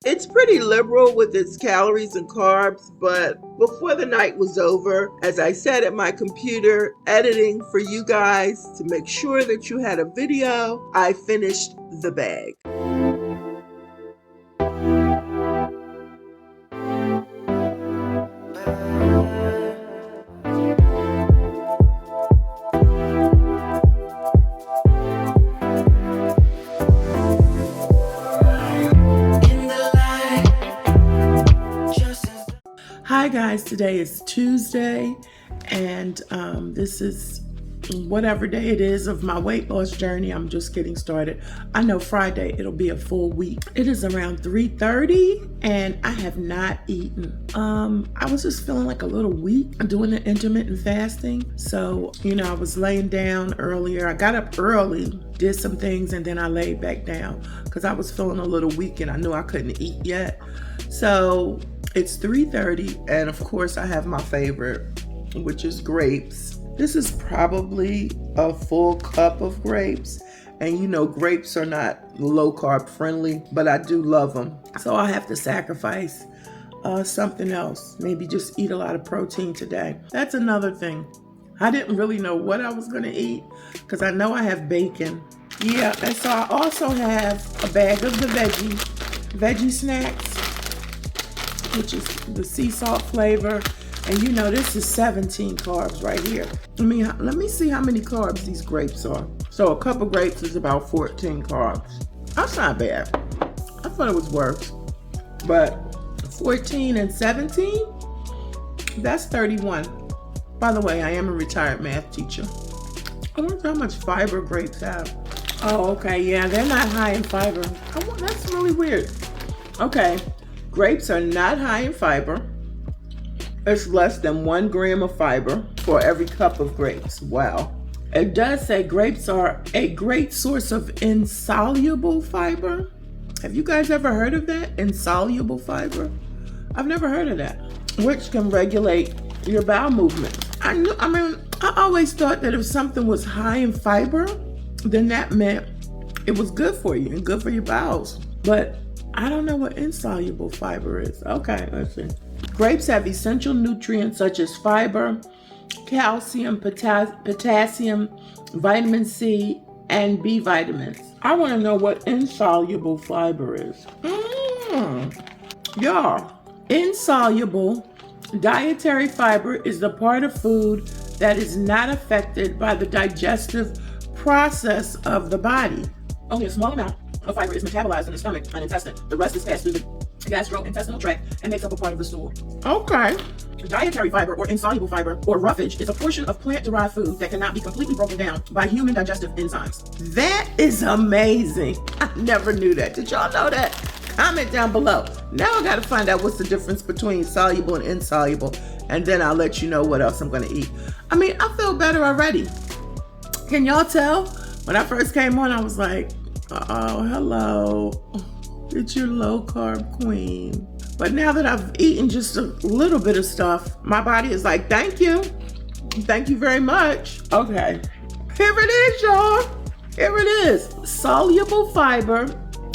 It's pretty liberal with its calories and carbs, but before the night was over, as I sat at my computer editing for you guys to make sure that you had a video, I finished the bag. Hi guys, today is Tuesday and this is whatever day it is of my weight loss journey. I'm just getting started. I know Friday it'll be a full week. It is around 3:30 and I have not eaten. I was just feeling like a little weak doing the intermittent fasting. So, I was laying down earlier. I got up early, did some things, and then I laid back down because I was feeling a little weak and I knew I couldn't eat yet. So it's 3:30 and of course I have my favorite, which is grapes. This is probably a full cup of grapes. And grapes are not low carb friendly, but I do love them. So I have to sacrifice something else. Maybe just eat a lot of protein today. That's another thing. I didn't really know what I was gonna eat because I know I have bacon. Yeah, and so I also have a bag of the veggie snacks, which is the sea salt flavor. And this is 17 carbs right here. Let me see how many carbs these grapes are. So a cup of grapes is about 14 carbs. That's not bad. I thought it was worse. But 14 and 17, that's 31. By the way, I am a retired math teacher. I wonder how much fiber grapes have. Oh, okay, yeah, they're not high in fiber. That's really weird. Okay, grapes are not high in fiber. It's less than 1 gram of fiber for every cup of grapes. Wow. It does say grapes are a great source of insoluble fiber. Have you guys ever heard of that? Insoluble fiber? I've never heard of that. Which can regulate your bowel movement. I always thought that if something was high in fiber, then that meant it was good for you and good for your bowels. But I don't know what insoluble fiber is. Okay, let's see. Grapes have essential nutrients such as fiber, calcium, potassium, vitamin C, and B vitamins. I want to know what insoluble fiber is. Yeah. Insoluble dietary fiber is the part of food that is not affected by the digestive process of the body. Only a small amount of fiber is metabolized in the stomach and intestine. The rest is passed through the gastrointestinal tract and makes up a part of the stool. Okay. Dietary fiber or insoluble fiber or roughage is a portion of plant-derived food that cannot be completely broken down by human digestive enzymes. That is amazing. I never knew that. Did y'all know that? Comment down below. Now I gotta find out what's the difference between soluble and insoluble, and then I'll let you know what else I'm gonna eat. I feel better already. Can y'all tell? When I first came on, I was like, oh, hello. It's your low carb queen. But now that I've eaten just a little bit of stuff, my body is like, thank you. Thank you very much. Okay, here it is, y'all. Here it is. Soluble fiber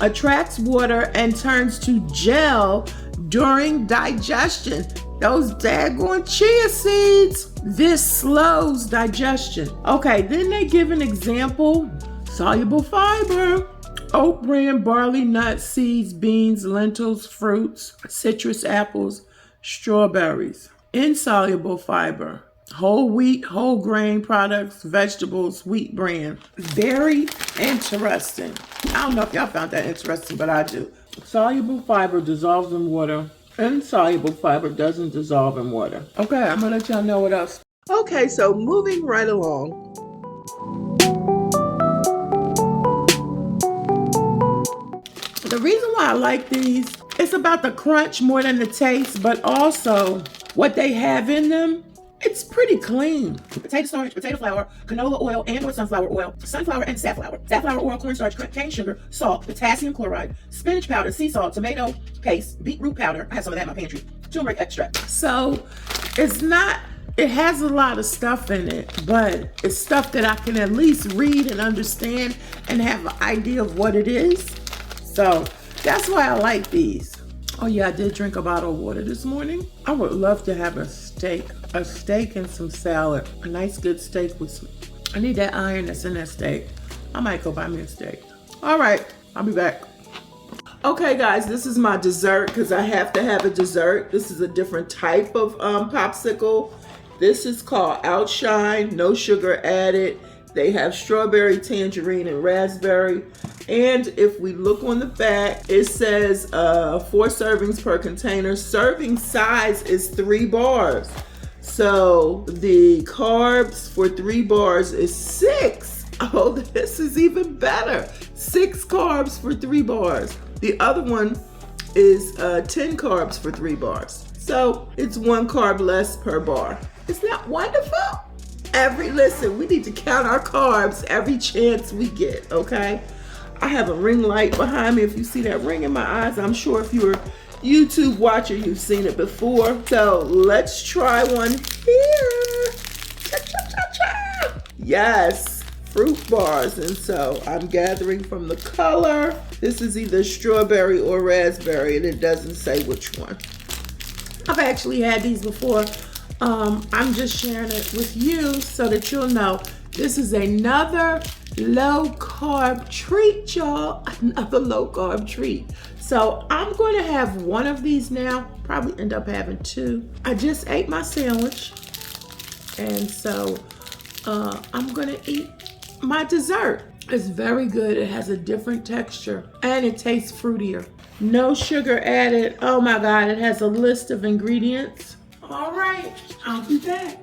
attracts water and turns to gel during digestion. Those daggone chia seeds. This slows digestion. Okay, then they give an example. Soluble fiber. Oat bran, barley, nuts, seeds, beans, lentils, fruits, citrus apples, strawberries. Insoluble fiber. Whole wheat, whole grain products, vegetables, wheat bran. Very interesting. I don't know if y'all found that interesting, but I do. Soluble fiber dissolves in water. Insoluble fiber doesn't dissolve in water. Okay, I'm gonna let y'all know what else. Okay, so moving right along. The reason why I like these, it's about the crunch more than the taste, but also what they have in them. It's pretty clean. Potato starch, potato flour, canola oil and or sunflower oil, sunflower and safflower oil, cornstarch, cane sugar, salt, potassium chloride, spinach powder, sea salt, tomato paste, beetroot powder. I have some of that in my pantry. Turmeric extract. So it has a lot of stuff in it, but it's stuff that I can at least read and understand and have an idea of what it is. So that's why I like these. Oh yeah, I did drink a bottle of water this morning. I would love to have a steak and some salad. A nice good steak with some, I need that iron that's in that steak. I might go buy me a steak. All right, I'll be back. Okay guys, this is my dessert because I have to have a dessert. This is a different type of popsicle. This is called OUTSHINE, no sugar added. They have strawberry, tangerine, and raspberry. And if we look on the back, it says 4 servings per container. Serving size is 3 bars. So the carbs for 3 bars is 6. Oh, this is even better. 6 carbs for 3 bars. The other one is 10 carbs for 3 bars. So it's 1 carb less per bar. Isn't that wonderful? Listen, we need to count our carbs every chance we get, okay? I have a ring light behind me. If you see that ring in my eyes, I'm sure if you're a YouTube watcher, you've seen it before. So let's try one here. Cha-cha-cha-cha. Yes, fruit bars. And so I'm gathering from the color. This is either strawberry or raspberry, and it doesn't say which one. I've actually had these before. I'm just sharing it with you so that you'll know. This is another low carb treat, y'all. Another low carb treat. So I'm going to have one of these now. Probably end up having 2. I just ate my sandwich. And so I'm going to eat my dessert. It's very good. It has a different texture and it tastes fruitier. No sugar added. Oh my God, it has a list of ingredients. All right, I'll be back.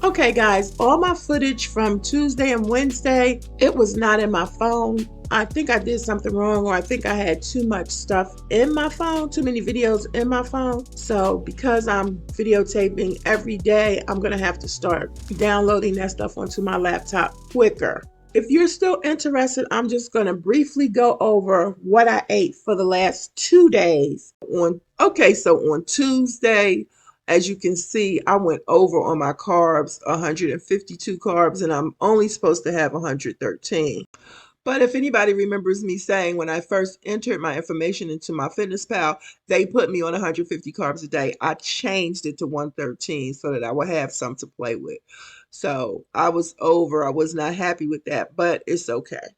Okay guys, all my footage from Tuesday and Wednesday, it was not in my phone. I think I did something wrong, or I think I had too much stuff in my phone, too many videos in my phone. So because I'm videotaping every day, I'm gonna have to start downloading that stuff onto my laptop quicker. If you're still interested, I'm just gonna briefly go over what I ate for the last 2 days. So on Tuesday, as you can see, I went over on my carbs, 152 carbs, and I'm only supposed to have 113. But if anybody remembers me saying when I first entered my information into my FitnessPal, they put me on 150 carbs a day. I changed it to 113 so that I would have some to play with. So I was over. I was not happy with that, but it's okay.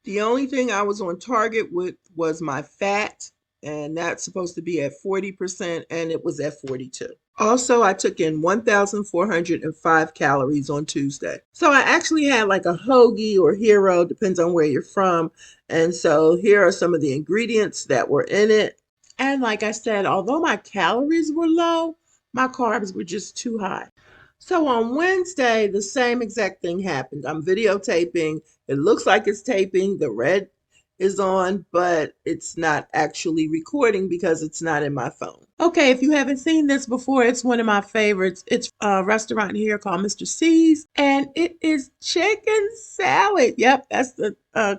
The only thing I was on target with was my fat, and that's supposed to be at 40%, and it was at 42. Also, I took in 1,405 calories on Tuesday. So I actually had like a hoagie or hero, depends on where you're from. And so here are some of the ingredients that were in it. And like I said, although my calories were low, my carbs were just too high. So on Wednesday, the same exact thing happened. I'm videotaping. It looks like it's taping. The red is on, but it's not actually recording because it's not in my phone. Okay, if you haven't seen this before, it's one of my favorites. It's a restaurant here called Mr. C's, and it is chicken salad. Yep, that's the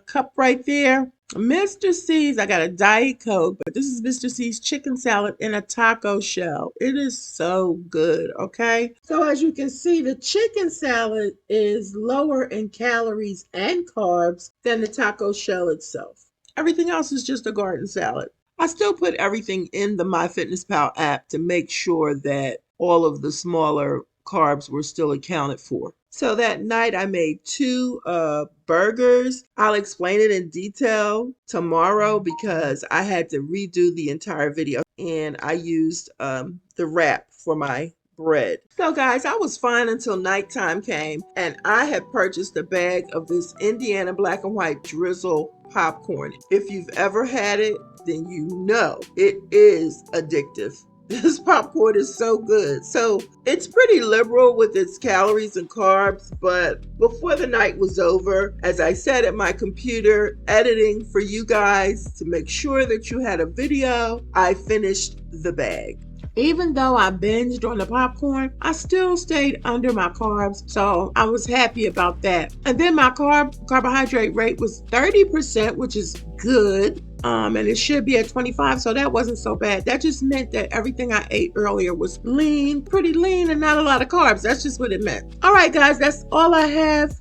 cup right there. Mr. C's, I got a Diet Coke, but this is Mr. C's chicken salad in a taco shell. It is so good, okay? So as you can see, the chicken salad is lower in calories and carbs than the taco shell itself. Everything else is just a garden salad. I still put everything in the MyFitnessPal app to make sure that all of the smaller carbs were still accounted for. So that night I made 2 burgers. I'll explain it in detail tomorrow because I had to redo the entire video, and I used the wrap for my bread. So guys, I was fine until nighttime came, and I had purchased a bag of this Indiana black and white DRIZZLE popcorn. If you've ever had it, then you know it is addictive. This popcorn is so good. So it's pretty liberal with its calories and carbs, but before the night was over, as I sat at my computer editing for you guys to make sure that you had a video, I finished the bag. Even though I binged on the popcorn, I still stayed under my carbs, so I was happy about that. And then my carbohydrate rate was 30%, which is good. And it should be at 25, so that wasn't so bad. That just meant that everything I ate earlier was lean, pretty lean, and not a lot of carbs. That's just what it meant. All right, guys, that's all I have.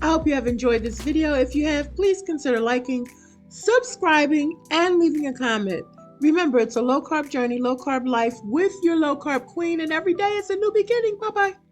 I hope you have enjoyed this video. If you have, please consider liking, subscribing, and leaving a comment. Remember, it's a low carb journey, low carb life with your low carb queen, and every day is a new beginning. Bye bye.